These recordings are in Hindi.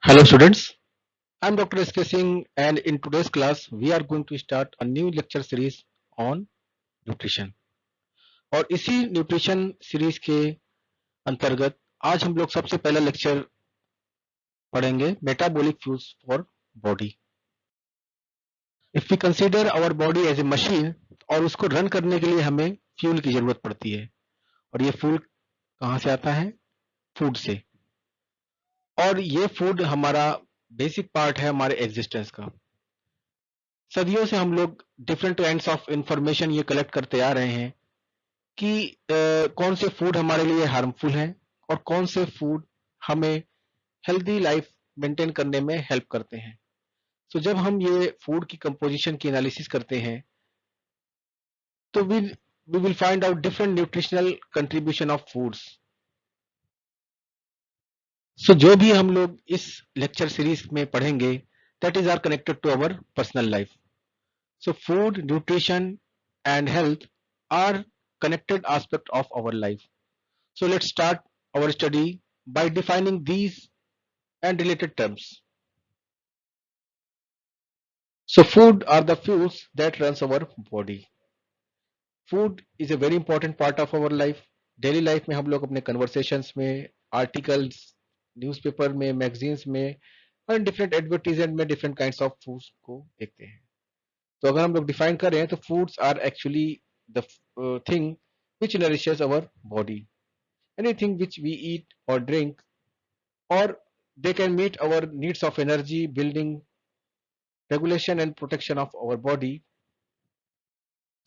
Hello students, I'm Dr. SK Singh and in today's class we are going to start a new lecture series on nutrition और इसी न्यूट्रिशन सीरीज के अंतर्गत आज हम लोग सबसे पहला लेक्चर पढ़ेंगे metabolic fuels for body. If we consider our body as a machine और उसको रन करने के लिए हमें फ्यूल की जरूरत पड़ती है और ये फ्यूल कहाँ से आता है? फूड से। और ये फूड हमारा बेसिक पार्ट है हमारे एग्जिस्टेंस का। सदियों से हम लोग डिफरेंट काइंड्स ऑफ इंफॉर्मेशन ये कलेक्ट करते आ रहे हैं कि कौन से फूड हमारे लिए हार्मफुल हैं और कौन से फूड हमें हेल्दी लाइफ मेंटेन करने में हेल्प करते हैं। तो जब हम ये फूड की कंपोजिशन की एनालिसिस करते हैं तो we will find out different nutritional contribution of foods. So जो भी हम लोग इस लेक्चर सीरीज में पढ़ेंगे that is are connected to our personal life. So food, nutrition and health are connected aspect of our life. So let's start our study by defining these and related terms. So food are the fuels that runs our body. Food is a very important part of our life. Daily life में हम लोग अपने conversations में, articles, newspaper में, magazines में और different advertisement में different kinds of foods को देखते हैं। तो अगर हम लोग डिफाइन कर रहे हैं तो foods are actually the thing which nourishes our body. Anything which we eat or drink, or they can meet our needs of energy, building, regulation and protection of our body.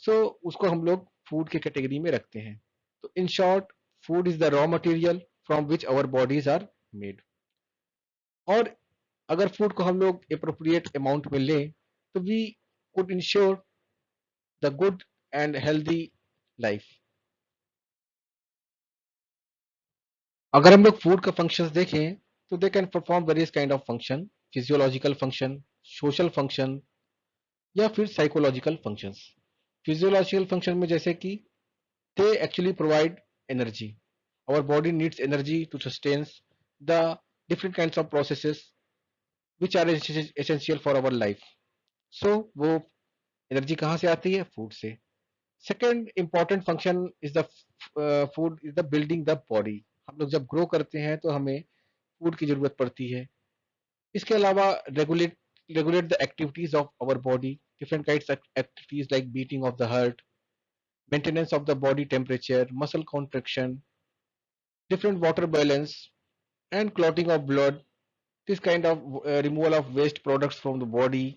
So उसको हम लोग फूड के कैटेगरी में रखते हैं। तो in short food is the raw material from which our bodies are made. और अगर फूड को हम लोग अप्रोप्रिएट अमाउंट में लें तो we could ensure the good and healthy life. अगर हम लोग फूड का फंक्शंस देखें तो they can perform various kind of function, physiological function, social function या फिर साइकोलॉजिकल फंक्शंस। फिजियोलॉजिकल फंक्शन में जैसे कि they actually provide energy. Our body needs energy to sustain the different kinds of processes which are essential for our life. So वो एनर्जी कहाँ से आती है? फूड से। Second important function is the food is the building the body. हम लोग जब ग्रो करते हैं तो हमें फूड की जरूरत पड़ती है। इसके अलावा regulate the activities of our body, different kinds of activities like beating of the heart, maintenance of the body temperature, muscle contraction, different water balance and clotting of blood, this kind of removal of waste products from the body.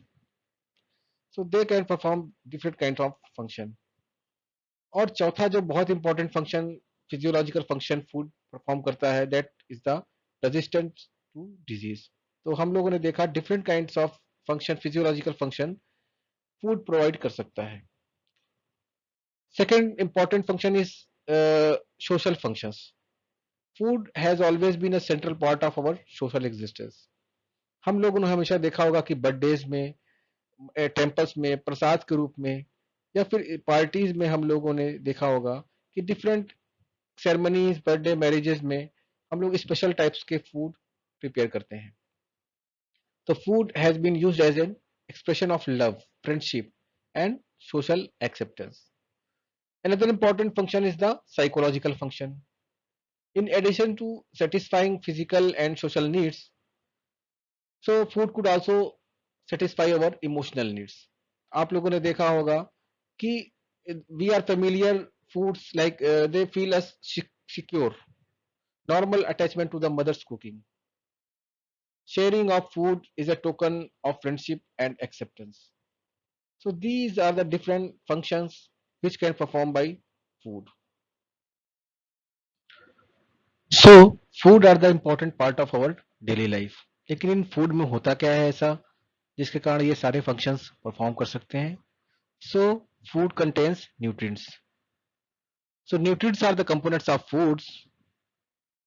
So they can perform different kinds of function. और चौथा जो बहुत important function physiological function food perform करता है that is the resistance to disease. तो हम लोगों ने देखा different kinds of function, physiological function food provide कर सकता है। Second important function is social functions. Food has always been a central part of our social existence. हम लोगों ने हमेशा देखा होगा कि बर्थडेज में, टेम्पल्स में प्रसाद के रूप में या फिर पार्टीज में हम लोगों ने देखा होगा कि डिफरेंट सेरेमनीज, बर्थडे, मैरिजेस में हम लोग स्पेशल टाइप्स के फूड प्रिपेयर करते हैं। तो food has been used as an expression of love, friendship and social acceptance. Another important function is the psychological function. In addition to satisfying physical and social needs, so food could also satisfy our emotional needs. आप लोगों ने देखा होगा कि we are familiar foods like they feel us secure, normal attachment to the mother's cooking. Sharing of food is a token of friendship and acceptance. So these are the different functions which can perform by food. So food are the important part of our daily life. लेकिन इन फूड में होता क्या है ऐसा जिसके कारण ये सारे फंक्शंस परफॉर्म कर सकते हैं? So food contains nutrients. So nutrients are the components of foods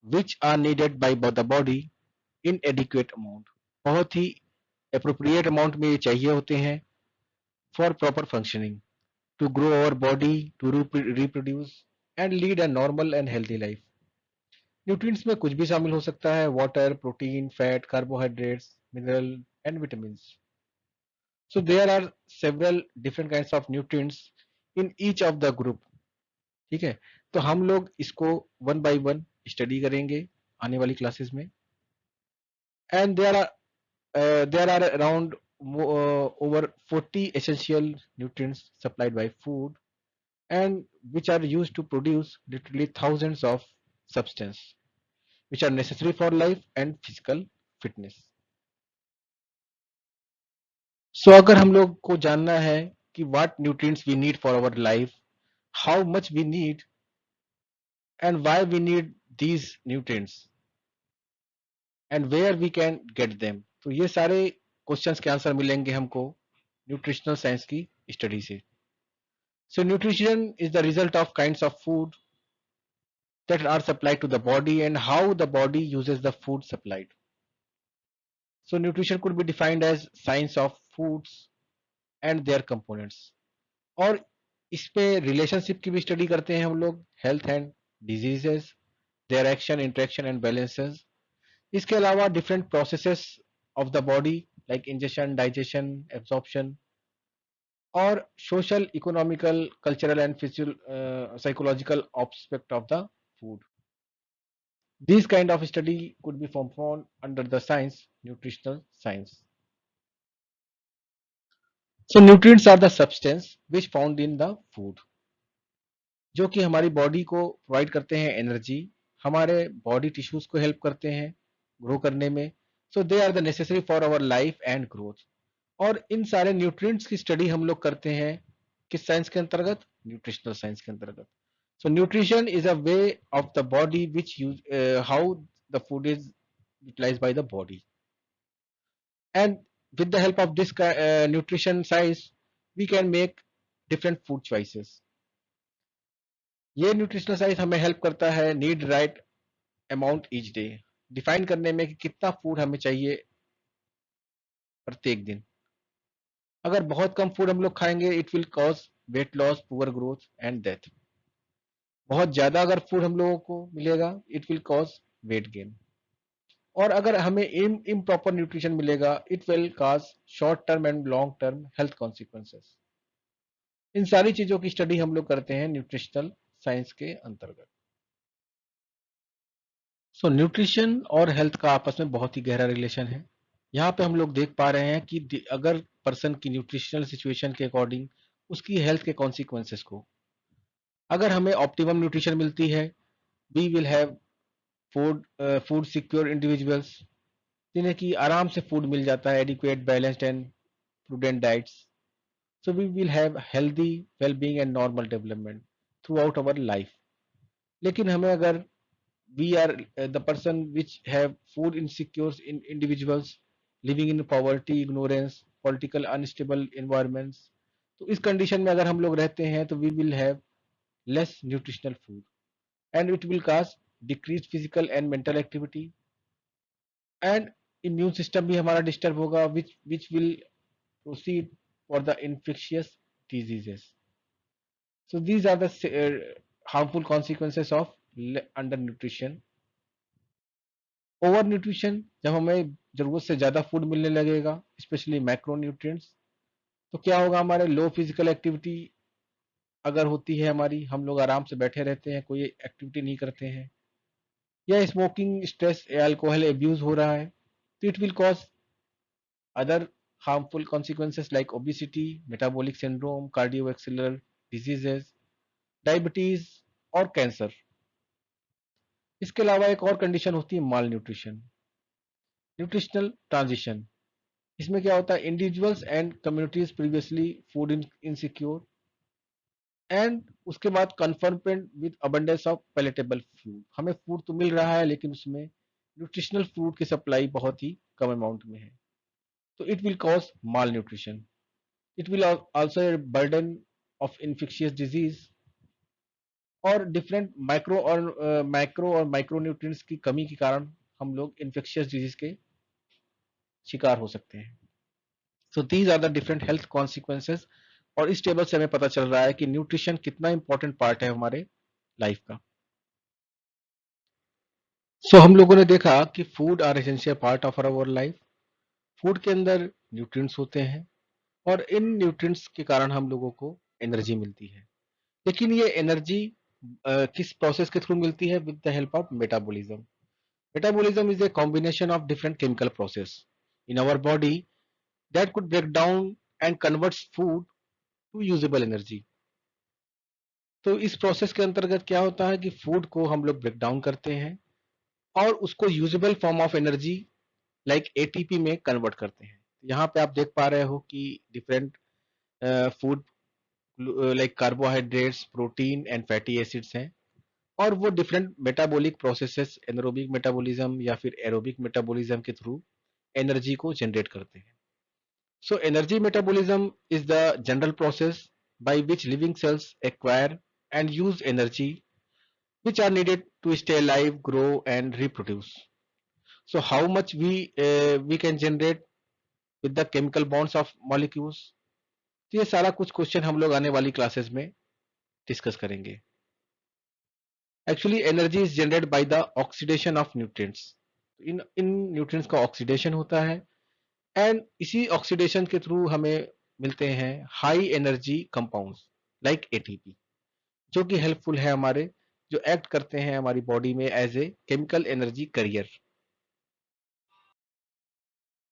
which are needed by the body in adequate amount. बहुत ही अप्रोप्रिएट अमाउंट में ये चाहिए होते हैं for proper functioning, to grow our body, to reproduce and lead a normal and healthy life. Nutrients में कुछ भी शामिल हो सकता है, water, protein, fat, carbohydrates, mineral and vitamin. So there are several different kinds of nutrients in each of the group. ठीक है, तो हम लोग इसको वन बाय वन स्टडी करेंगे आने वाली क्लासेस में. And there are around over 40 essential nutrients supplied by food and which are used to produce literally thousands of substance which are necessary for life and physical fitness. So अगर हम लोग को जानना है कि what nutrients we need for our life, how much we need and why we need these nutrients and where we can get them, तो ये सारे क्वेश्चंस के आंसर मिलेंगे हमको न्यूट्रिशनल साइंस की स्टडी से. So nutrition is the result of kinds of food that are supplied to the body and how the body uses the food supplied. So nutrition could be defined as science of foods and their components. और इस पे रिलेशनशिप की भी स्टडी करते हैं हम लोग, health and diseases, their action, interaction and balances. इसके अलावा different processes of the body like ingestion, digestion, absorption और social, economical, cultural and psychological aspect of the food. These kind of study could be performed under the science, nutritional science. So nutrients are the substance which found in the food, जो कि हमारी बॉडी को प्रोवाइड करते हैं एनर्जी, हमारे बॉडी टिश्यूज को हेल्प करते हैं ग्रो करने में. So they are the necessary for our life and growth. और इन सारे न्यूट्रिएंट्स की स्टडी हम लोग करते हैं किस साइंस के अंतर्गत? न्यूट्रिशनल साइंस के अंतर्गत. So nutrition is a way of the body which use how the food is utilized by the body. And with the help of this nutrition science, we can make different food choices. ये न्यूट्रिशनल साइंस हमें हेल्प करता है need right amount each day, define करने में कि कितना फूड हमें चाहिए प्रत्येक दिन. अगर बहुत कम फूड हम लोग खाएंगे it will cause weight loss, poor growth and death. बहुत ज्यादा अगर फूड हम लोगों को मिलेगा it will cause weight gain. और अगर हमें इम्प्रॉपर न्यूट्रिशन मिलेगा it will cause short term and long term health consequences. इन सारी चीजों की स्टडी हम लोग करते हैं न्यूट्रिशनल साइंस के अंतर्गत. सो न्यूट्रिशन और हेल्थ का आपस में बहुत ही गहरा रिलेशन है. यहाँ पे हम लोग देख पा रहे हैं कि अगर पर्सन की न्यूट्रिशनल सिचुएशन के अकॉर्डिंग उसकी हेल्थ के कॉन्सिक्वेंसेस को, अगर हमें ऑप्टिमम न्यूट्रिशन मिलती है we will have food secure individuals जिन्हें कि आराम से फूड मिल जाता है, adequate, balanced and prudent diets. So we will have healthy, wellbeing and normal development throughout our life. लेकिन हमें अगर we are the person which have food insecure in individuals living in poverty, ignorance, political unstable environments, तो इस कंडीशन में अगर हम लोग रहते हैं तो we will have less nutritional food and it will cause decreased physical and mental activity and immune system भी हमारा डिस्टर्ब होगा which will proceed for the infectious diseases. So these are the harmful consequences of undernutrition. Over nutrition, जब हमें जरूरत से ज्यादा फूड मिलने लगेगा स्पेशली मैक्रोन्यूट्रिएंट्स, तो क्या होगा? हमारे लो फिजिकल एक्टिविटी अगर होती है हमारी, हम लोग आराम से बैठे रहते हैं, कोई एक्टिविटी नहीं करते हैं, या स्मोकिंग, स्ट्रेस, अल्कोहल एब्यूज हो रहा है, तो it will cause other harmful consequences like obesity, metabolic syndrome, cardiovascular diseases, diabetes और कैंसर. इसके अलावा एक और कंडीशन होती है माल न्यूट्रिशन, न्यूट्रिशनल ट्रांजिशन. इसमें क्या होता है? Individuals and communities previously food insecure and उसके बाद conferment with abundance of palatable food. हमें फूड तो मिल रहा है लेकिन उसमें न्यूट्रिशनल फूड की सप्लाई बहुत ही कम अमाउंट में है, तो it will cause mall nutrition. It will also burden of infectious disease और डिफरेंट माइक्रो और माइक्रो न्यूट्रिएंट्स की कमी के कारण हम लोग इन्फेक्शियस डिजीज के शिकार हो सकते हैं. So these are the different health consequences. और इस टेबल से हमें पता चल रहा है कि न्यूट्रिशन कितना इंपॉर्टेंट पार्ट है हमारे लाइफ का. सो हम लोगों ने देखा कि food are essential part of our life. Food के अंदर न्यूट्रिएंट्स होते हैं और इन न्यूट्रिएंट्स के कारण हम लोगों को एनर्जी मिलती है। लेकिन ये एनर्जी किस प्रोसेस के थ्रू मिलती है? With the help of metabolism. Metabolism is a combination of different chemical process in our body that could break down and converts food to usable energy. तो इस प्रोसेस के अंतर्गत क्या होता है कि फूड को हम लोग ब्रेक डाउन करते हैं और उसको usable form of energy like ATP में कन्वर्ट करते हैं। यहाँ पे आप देख पा रहे हो कि different food like carbohydrates, protein and fatty acids हैं और वो different metabolic processes, anaerobic metabolism या फिर एरोबिक मेटाबॉलिज्म के थ्रू एनर्जी को जनरेट करते हैं। So energy metabolism is the general process by which living cells acquire and use energy which are needed to stay alive, grow and reproduce. So how much we can generate with the chemical bonds of molecules? तो ये सारा कुछ क्वेश्चन हम लोग आने वाली क्लासेस में डिस्कस करेंगे। Actually energy is generated by the oxidation of nutrients. In in nutrients का ऑक्सीडेशन होता है एंड इसी ऑक्सीडेशन के थ्रू हमें मिलते हैं high energy compounds like ATP, जो कि हेल्पफुल है हमारे, जो एक्ट करते हैं हमारी बॉडी में as a chemical energy carrier.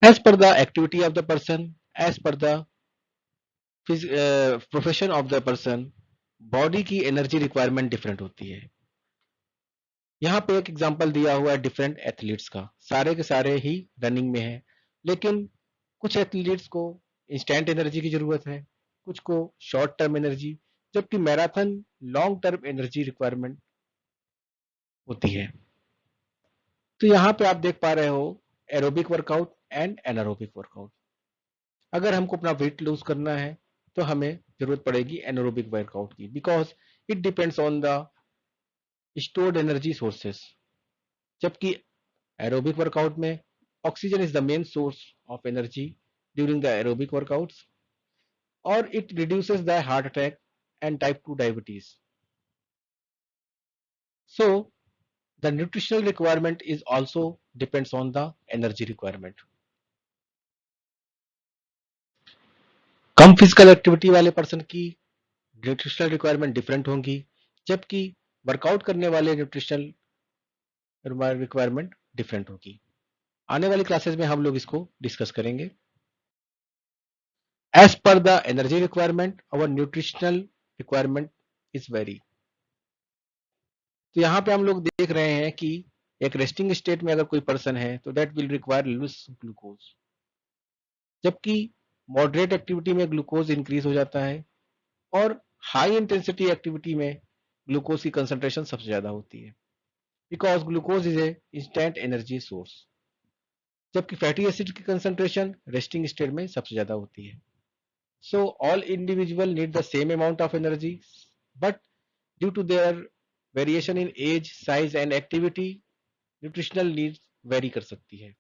As per the activity of the person, as per the profession of the person, body की एनर्जी रिक्वायरमेंट डिफरेंट होती है। यहाँ पे एक एग्जांपल दिया हुआ है डिफरेंट एथलीट्स का, सारे के सारे ही रनिंग में है, लेकिन कुछ एथलीट्स को इंस्टेंट एनर्जी की जरूरत है, कुछ को शॉर्ट टर्म एनर्जी, जबकि marathon long term energy requirement होती है। तो यहाँ पे आप देख पा रहे हो aerobic workout and anaerobic workout. अगर हमको अपना वेट लूज करना है तो हमें जरूरत पड़ेगी एनारोबिक वर्कआउट की, because it depends on the stored energy sources. जबकि एरोबिक वर्कआउट में oxygen is the main source of energy during the aerobic workouts और it reduces the heart attack and type 2 diabetes. So the nutritional requirement is also depends on the energy requirement. कम फिजिकल एक्टिविटी वाले पर्सन की न्यूट्रिशनल रिक्वायरमेंट डिफरेंट होंगी, जबकि वर्कआउट करने वाले न्यूट्रिशनल रिक्वायरमेंट डिफरेंट होगी। आने वाली क्लासेस में हम लोग इसको डिस्कस करेंगे। As per the energy requirement our nutritional requirement is vary. तो यहाँ पे हम लोग देख रहे हैं कि एक रेस्टिंग स्टेट में अगर कोई पर्सन है तो that will require less glucose, जबकि मॉडरेट एक्टिविटी में ग्लूकोज इंक्रीज हो जाता है और हाई इंटेंसिटी एक्टिविटी में ग्लूकोज की कंसंट्रेशन सबसे ज्यादा होती है, because glucose is a instant energy source, जबकि फैटी एसिड की कंसंट्रेशन रेस्टिंग स्टेट में सबसे ज्यादा होती है। So all individual need the same amount of energy, but due to their variation in age, size and activity, nutritional needs very कर सकती है।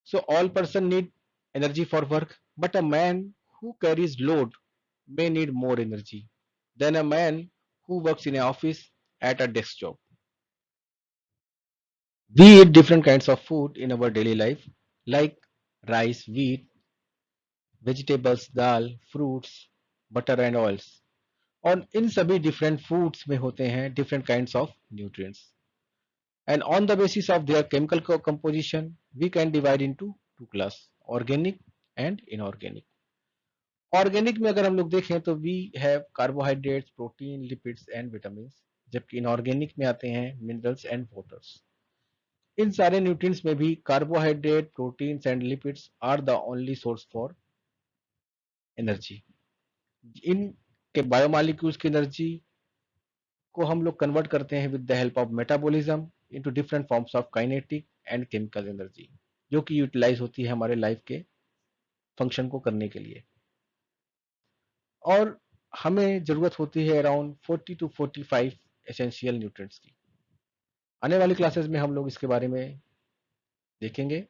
So all person need energy for work, but a man who carries load may need more energy than a man who works in an office at a desk job. We eat different kinds of food in our daily life, like rice, wheat, vegetables, dal, fruits, butter and oils. और इन सभी डिफरेंट फूड्स में होते हैं different kinds of nutrients and on the basis of their chemical composition we can divide into two class, organic and inorganic. Organic में अगर हम लोग देखें तो we have carbohydrates, protein, lipids and vitamin, जबकि इनऑर्गेनिक में आते हैं मिनरल्स एंड वाटर्स। इन सारे न्यूट्रिएंट्स में भी carbohydrate, proteins and lipids are the only source for energy. इन के बायोमॉलिक्यूल्स की एनर्जी को हम लोग कन्वर्ट करते हैं with the help of metabolism into different forms of kinetic and chemical energy, जो कि यूटिलाइज होती है हमारे लाइफ के फंक्शन को करने के लिए। और हमें जरूरत होती है अराउंड 40 टू 45 एसेंशियल न्यूट्रिएंट्स की। आने वाली क्लासेस में हम लोग इसके बारे में देखेंगे।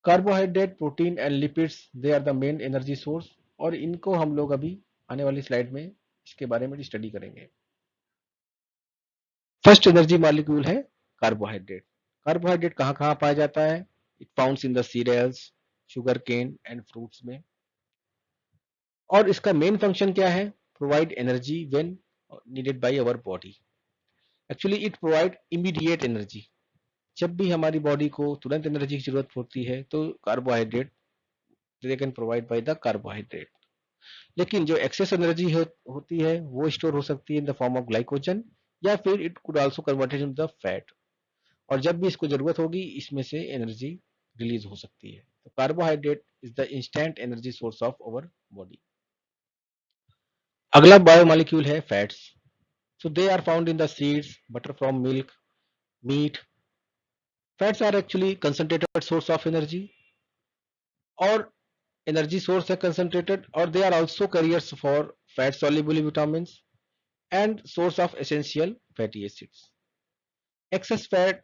Carbohydrate, protein and lipids, they are the main energy source, और इनको हम लोग अभी आने वाली स्लाइड में इसके बारे में स्टडी करेंगे। फर्स्ट एनर्जी मॉलिक्यूल है कार्बोहाइड्रेट। कार्बोहाइड्रेट कहाँ कहाँ पाया जाता है? It founds in the cereals, sugar cane and fruits में। और इसका मेन फंक्शन क्या है? Provide energy when needed by our body. Actually it provide immediate energy. जब भी हमारी बॉडी को तुरंत एनर्जी की जरूरत होती है तो carbohydrate they can provide by the carbohydrate. लेकिन जो एक्सेस एनर्जी होती है वो स्टोर हो सकती है in the form of glycogen, या फिर it could also converted in the fat. और जब भी इसको जरूरत होगी इसमें से एनर्जी रिलीज हो सकती है। तो carbohydrate is the instant energy source of our body. अगला बायोमोलिक्यूल है fats. So they are found in the seeds, butter from milk, meat. Fats are actually concentrated source of energy, और एनर्जी सोर्स है कंसंट्रेटेड, और they are also carriers for fat soluble vitamins and source of essential fatty acids. Excess fat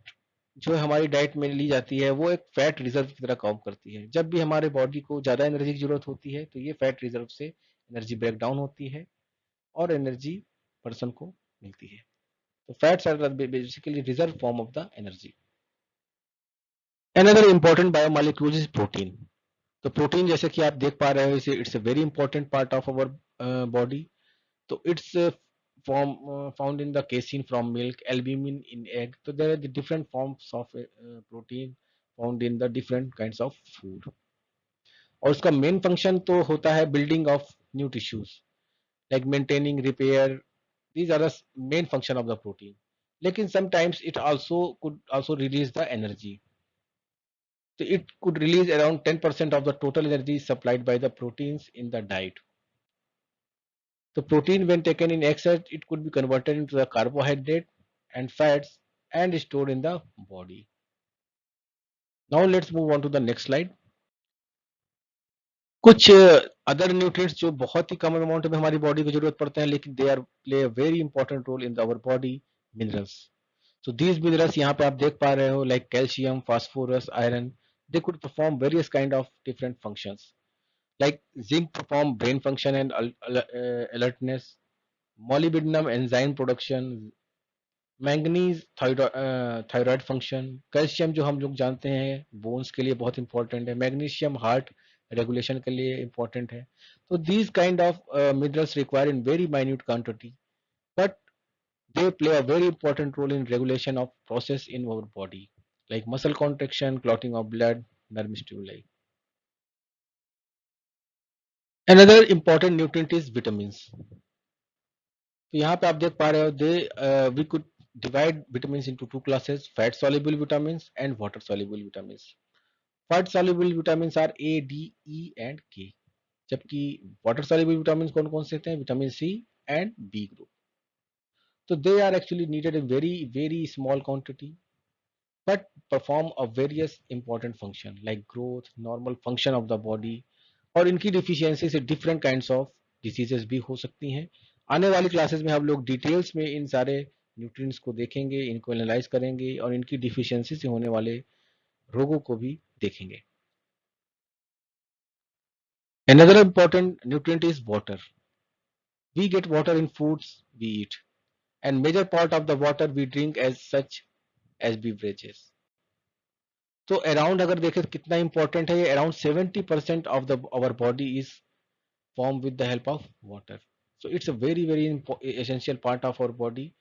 जो हमारी डाइट में ली जाती है वो एक फैट रिजर्व की तरह काम करती है। जब भी हमारे बॉडी को ज़्यादा एनर्जी की जरूरत होती है तो ये फैट रिजर्व से एनर्जी ब्रेक डाउन होती है और एनर्जी पर्सन को मिलती है। तो fats are basically reserve form of the energy. Another important biomolecule is protein. तो प्रोटीन जैसे कि आप देख पा रहे हो इसे it's a very important part of our body. तो it's form found in the casein from milk, albumin in egg. So there are the different forms of protein found in the different kinds of food. और उसका मेन फंक्शन तो होता है building of new tissues, like maintaining, repair. These are the main function of the protein. लेकिन sometimes it also could also release the energy. So it could release around 10% of the total energy supplied by the proteins in the diet. The protein, when taken in excess, it could be converted into the carbohydrate and fats and stored in the body. Now let's move on to the next slide. कुछ अदर न्यूट्रिएंट्स जो बहुत ही कम अमाउंट में हमारी बॉडी को जरूरत पड़ते हैं लेकिन they are play a very important role in our body, minerals. So these minerals यहाँ पे आप देख पा रहे हो, like calcium, phosphorus, iron. They could perform various kind of different functions, like zinc perform brain function and alertness, molybdenum enzyme production, manganese thyroid function, calcium जो हम लोग जानते हैं बोन्स के लिए बहुत इंपॉर्टेंट है, मैग्नीशियम हार्ट रेगुलेशन के लिए इंपॉर्टेंट है। तो these kind of minerals require in very minute quantity, but they play a very important role in regulation of process in our body, like muscle contraction, clotting of blood, nerve stimuli. Another important nutrient is vitamins. तो यहाँ पे आप देख पा रहे हो they we could divide vitamins into two classes, fat soluble vitamins and water soluble vitamins. Fat soluble vitamins are A, D, E and K, जबकि वाटर soluble vitamins कौन कौन से होते हैं? Vitamin C and B group. तो they are actually needed in very very small quantity but perform a various important function like growth, normal function of the body। और इनकी डिफिशियंसी से डिफरेंट काइंड्स ऑफ डिसीजेस भी हो सकती हैं। आने वाली क्लासेस में हम लोग डिटेल्स में इन सारे न्यूट्रिएंट्स को देखेंगे, इनको एनालाइज करेंगे और इनकी डिफिशियंसी से होने वाले रोगों को भी देखेंगे। Another important nutrient is water. We get water in foods we eat, and major part of the water we drink as such as beverages. तो अराउंड अगर देखें तो कितना इंपॉर्टेंट है ये, around 70% of the our body is form with the help of water. So it's a very very essential part of our body.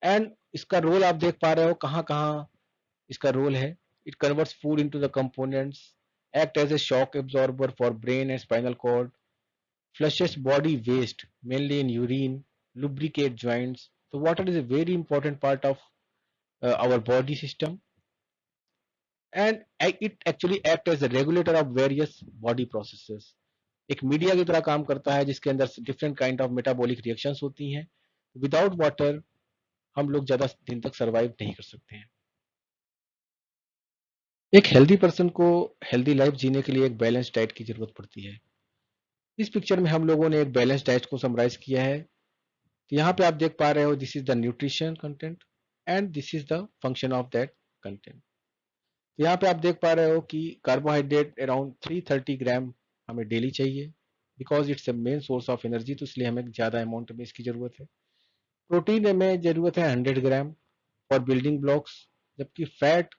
And इसका रोल आप देख पा रहे हो कहाँ कहाँ इसका रोल है। It converts food into the components, act as a shock absorber for brain and spinal cord, flushes body waste mainly in urine, lubricate joints. So water is a very important part of our body system, and it actually act as a regulator of various body processes. एक मीडिया की तरह काम करता है जिसके अंदर different kind of metabolic reactions होती हैं। विदाउट वाटर हम लोग ज्यादा दिन तक सरवाइव नहीं कर सकते हैं। एक हेल्दी पर्सन को हेल्दी लाइफ जीने के लिए एक बैलेंस डाइट की जरूरत पड़ती है। इस पिक्चर में हम लोगों ने एक बैलेंस डाइट को समराइज किया है। तो यहाँ पे आप देख पा रहे हो this is the nutrition content and this is the function of that content. तो यहाँ पे आप देख पा रहे हो कि कार्बोहाइड्रेट अराउंड 330 ग्राम हमें डेली चाहिए, because it's a main source of energy, तो इसलिए हमें ज़्यादा अमाउंट में इसकी ज़रूरत है। प्रोटीन में ज़रूरत है 100 ग्राम, फॉर बिल्डिंग ब्लॉक्स, जबकि फैट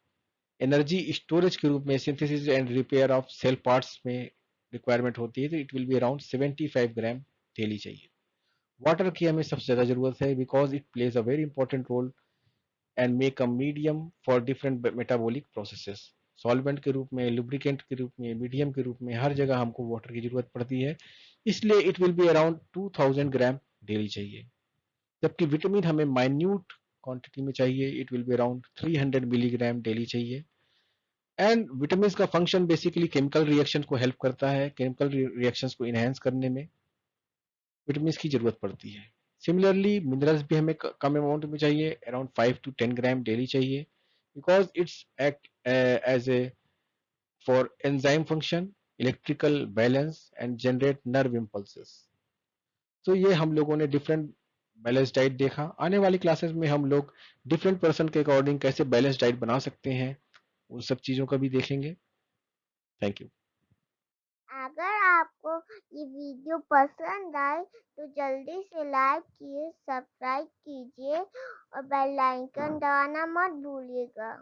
एनर्जी स्टोरेज के रूप में synthesis and repair of cell parts में रिक्वायरमेंट होती है, तो it will be around 75 gram daily चाहिए। वाटर की हमें सबसे ज़्यादा ज़रूरत है because it plays a very important role and make a medium for different metabolic processes. Solvent के रूप में, लुब्रिकेंट के रूप में, मीडियम के रूप में हर जगह हमको वाटर की जरूरत पड़ती है, इसलिए it will be around 2000 gram daily चाहिए। जबकि विटामिन हमें माइन्यूट क्वांटिटी में चाहिए, it will be around 300 milligram daily चाहिए। एंड विटामिन का फंक्शन बेसिकली केमिकल रिएक्शन को हेल्प करता है, केमिकल रिएक्शंस को इनहेंस करने में विटामिन की जरूरत पड़ती है। सिमिलरली मिनरल्स भी हमें कम अमाउंट में चाहिए, अराउंड 5 to 10 ग्राम डेली चाहिए, because it's act as a for enzyme function, electrical balance and generate nerve impulses. तो ये हम लोगों ने डिफरेंट बैलेंस डाइट देखा। आने वाली क्लासेस में हम लोग डिफरेंट पर्सन के अकॉर्डिंग कैसे बैलेंस डाइट बना सकते हैं उन सब चीज़ों का भी देखेंगे। Thank you. अगर आपको ये वीडियो पसंद आए तो जल्दी से लाइक कीजिए, सब्सक्राइब कीजिए और बेल आइकन दबाना मत भूलिएगा।